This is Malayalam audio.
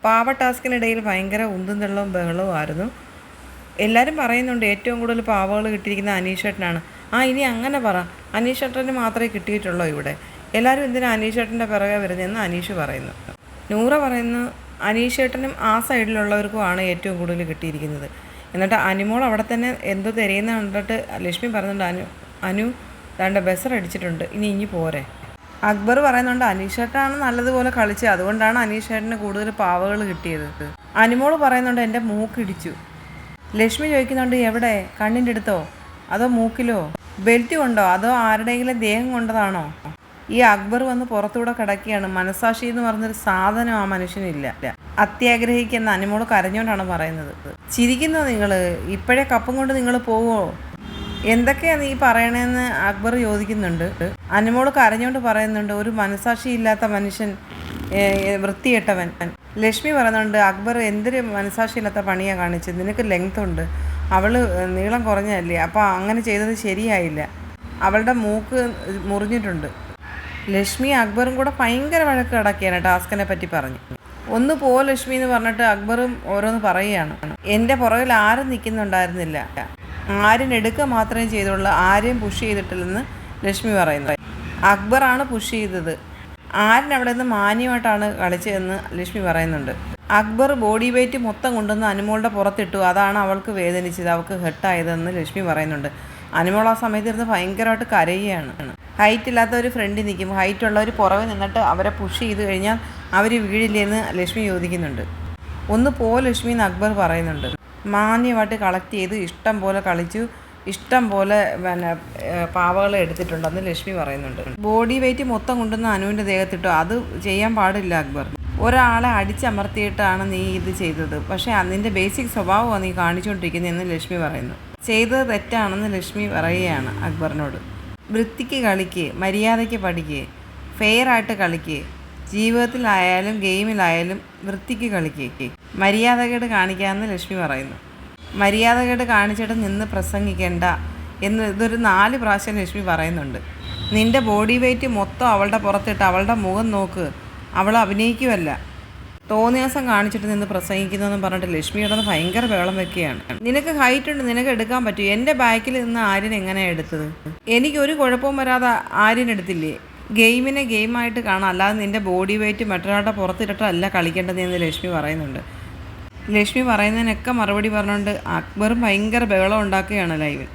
പാവ ടാസ്കിനിടയിൽ ഭയങ്കര ഉന്തും തള്ളവും ബഹളവുമായിരുന്നു. എല്ലാവരും പറയുന്നുണ്ട് ഏറ്റവും കൂടുതൽ പാവകൾ കിട്ടിയിരിക്കുന്ന അനീഷേട്ടനാണ്. ഇനി അങ്ങനെ പറ, അനീഷേട്ടന് മാത്രമേ കിട്ടിയിട്ടുള്ളൂ ഇവിടെ. എല്ലാവരും എന്തിനാ അനീഷേട്ടൻ്റെ പിറകെ വരുന്നതെന്ന് അനീഷ് പറയുന്നു. നൂറ പറയുന്നു അനീഷേട്ടനും ആ സൈഡിലുള്ളവർക്കുമാണ് ഏറ്റവും കൂടുതൽ കിട്ടിയിരിക്കുന്നത്. എന്നിട്ട് അനുമോൾ അവിടെ തന്നെ എന്തോ തിരയുന്ന കണ്ടിട്ട് ലക്ഷ്മി പറയുന്നുണ്ട് അനു രണ്ട് ബസർ അടിച്ചിട്ടുണ്ട്, ഇനി പോരെ. അക്ബർ പറയുന്നുണ്ട് അനീഷേട്ടനാണ് നല്ലതുപോലെ കളിച്ചത്, അതുകൊണ്ടാണ് അനീഷേട്ടന് കൂടുതൽ പാവകൾ കിട്ടിയത്. അനുമോൾ പറയുന്നുണ്ട് എൻ്റെ മൂക്കിടിച്ചു. ലക്ഷ്മി ചോദിക്കുന്നുണ്ട് എവിടെ, കണ്ണിൻ്റെ അടുത്തോ അതോ മൂക്കിലോ, ബെൽറ്റ് കൊണ്ടോ അതോ ആരുടെയെങ്കിലും ദേഹം കൊണ്ടതാണോ? ഈ അക്ബർ വന്ന് പുറത്തൂടെ കിടക്കുകയാണ്. മനസാക്ഷി എന്ന് പറഞ്ഞൊരു സാധനം ആ മനുഷ്യനില്ല. അത്യാഗ്രഹിക്കുന്ന അനുമോൾ കരഞ്ഞുകൊണ്ടാണ് പറയുന്നത്. ചിരിക്കുന്നോ നിങ്ങൾ? ഇപ്പോഴേ കപ്പും കൊണ്ട് നിങ്ങൾ പോവോ? എന്തൊക്കെയാണ് നീ പറയണതെന്ന് അക്ബർ ചോദിക്കുന്നുണ്ട്. അനുമോൾ കരഞ്ഞുകൊണ്ട് പറയുന്നുണ്ട് ഒരു മനസാക്ഷി ഇല്ലാത്ത മനുഷ്യൻ, വൃത്തികെട്ടവൻ. ലക്ഷ്മി പറയുന്നുണ്ട് അക്ബർ എന്തൊരു മനസാക്ഷി ഇല്ലാത്ത പണിയാണ് കാണിച്ചത്, നിനക്ക് ലെങ്ത് ഉണ്ട്, അവൾ നീളം കുറഞ്ഞതല്ലേ, അപ്പോൾ അങ്ങനെ ചെയ്തത് ശരിയായില്ല, അവളുടെ മൂക്ക് മുറിഞ്ഞിട്ടുണ്ട്. ലക്ഷ്മി അക്ബറും കൂടെ ഭയങ്കര വഴക്ക് കിടക്കുകയാണ് ടാസ്കിനെ പറ്റി പറഞ്ഞ്. ഒന്ന് പോ ലക്ഷ്മി എന്ന് പറഞ്ഞിട്ട് അക്ബറും ഓരോന്ന് പറയുകയാണ്. എൻ്റെ പുറകിൽ ആരും നിൽക്കുന്നുണ്ടായിരുന്നില്ല, ആര്യനെടുക്കുക മാത്രമേ ചെയ്തുള്ളൂ, ആരെയും പുഷ് ചെയ്തിട്ടില്ലെന്ന് ലക്ഷ്മി പറയുന്നത്. അക്ബറാണ് പുഷ് ചെയ്തത്, ആര്യൻ അവിടെ നിന്ന് മാന്യമായിട്ടാണ് കളിച്ചതെന്ന് ലക്ഷ്മി പറയുന്നുണ്ട്. അക്ബർ ബോഡി വെയ്റ്റ് മൊത്തം കൊണ്ടുവന്ന് അനുമോളുടെ പുറത്തിട്ടു, അതാണ് അവൾക്ക് വേദനിച്ചത്, അവൾക്ക് ഹെർട്ടായതെന്ന് ലക്ഷ്മി പറയുന്നുണ്ട്. അനുമോൾ ആ സമയത്ത് ഇരുന്ന് ഭയങ്കരമായിട്ട് കരയുകയാണ്. ഹൈറ്റ് ഇല്ലാത്തവർ ഫ്രണ്ടിൽ നിൽക്കും, ഹൈറ്റ് ഉള്ളവർ പുറമെ നിന്നിട്ട് അവരെ പുഷ് ചെയ്ത് കഴിഞ്ഞാൽ അവർ വീഴില്ലെന്ന് ലക്ഷ്മി ചോദിക്കുന്നുണ്ട്. ഒന്ന് പോ ലക്ഷ്മി എന്ന് അക്ബർ പറയുന്നുണ്ട്. മാന്യമായിട്ട് കളക്ട് ചെയ്ത് ഇഷ്ടം പോലെ കളിച്ചു, ഇഷ്ടം പോലെ പാവകളെ എടുത്തിട്ടുണ്ടെന്ന് ലക്ഷ്മി പറയുന്നുണ്ട്. ബോഡി വെയ്റ്റ് മൊത്തം കൊണ്ടുവന്ന് അനുവിൻ്റെ ദേഹത്തിട്ടു, അത് ചെയ്യാൻ പാടില്ല അക്ബർ. ഒരാളെ അടിച്ചമർത്തിയിട്ടാണ് നീ ഇത് ചെയ്തത്, പക്ഷേ അതിൻ്റെ ബേസിക് സ്വഭാവമാണ് നീ കാണിച്ചുകൊണ്ടിരിക്കുന്നതെന്ന് ലക്ഷ്മി പറയുന്നു. ചെയ്തത് തെറ്റാണെന്ന് ലക്ഷ്മി പറയുകയാണ് അക്ബറിനോട്. വൃത്തിക്ക് കളിക്കുക, മര്യാദയ്ക്ക് പഠിക്കുക, ഫെയറായിട്ട് കളിക്കുക, ജീവിതത്തിലായാലും ഗെയിമിലായാലും വൃത്തിക്ക് കളിക്കുക, മര്യാദകേട് കാണിക്കാമെന്ന് ലക്ഷ്മി പറയുന്നു. മര്യാദകേട് കാണിച്ചിട്ട് നിന്ന് പ്രസംഗിക്കേണ്ട എന്ന് ഇതൊരു 4 പ്രാവശ്യം ലക്ഷ്മി പറയുന്നുണ്ട്. നിൻ്റെ ബോഡി വെയ്റ്റ് മൊത്തം അവളുടെ പുറത്തിട്ട് അവളുടെ മുഖം നോക്ക്, അവൾ അഭിനയിക്കുമല്ല, തോന്നിയാസം കാണിച്ചിട്ട് നിന്ന് പ്രസംഗിക്കുന്നതെന്ന് പറഞ്ഞിട്ട് ലക്ഷ്മി കിടന്ന് ഭയങ്കര ബഹളം വെക്കുകയാണ്. നിനക്ക് ഹൈറ്റ് ഉണ്ട്, നിനക്ക് എടുക്കാൻ പറ്റും, എൻ്റെ ബാക്കിൽ നിന്ന് ആര്യൻ എങ്ങനെയാണ് എടുത്തത്? എനിക്കൊരു കുഴപ്പവും വരാതെ ആര്യൻ എടുത്തില്ലേ? ഗെയിമിനെ ഗെയിമായിട്ട് കാണാം, അല്ലാതെ നിൻ്റെ ബോഡി വെയ്റ്റ് മറ്റൊരാളുടെ പുറത്തിട്ടിട്ടല്ല കളിക്കേണ്ടതെന്ന് ലക്ഷ്മി പറയുന്നുണ്ട്. ലക്ഷ്മി പറയുന്നതിനൊക്കെ മറുപടി പറഞ്ഞുകൊണ്ട് അക്ബറും ഭയങ്കര ബഹളം ഉണ്ടാക്കുകയാണ് ലൈവിൽ.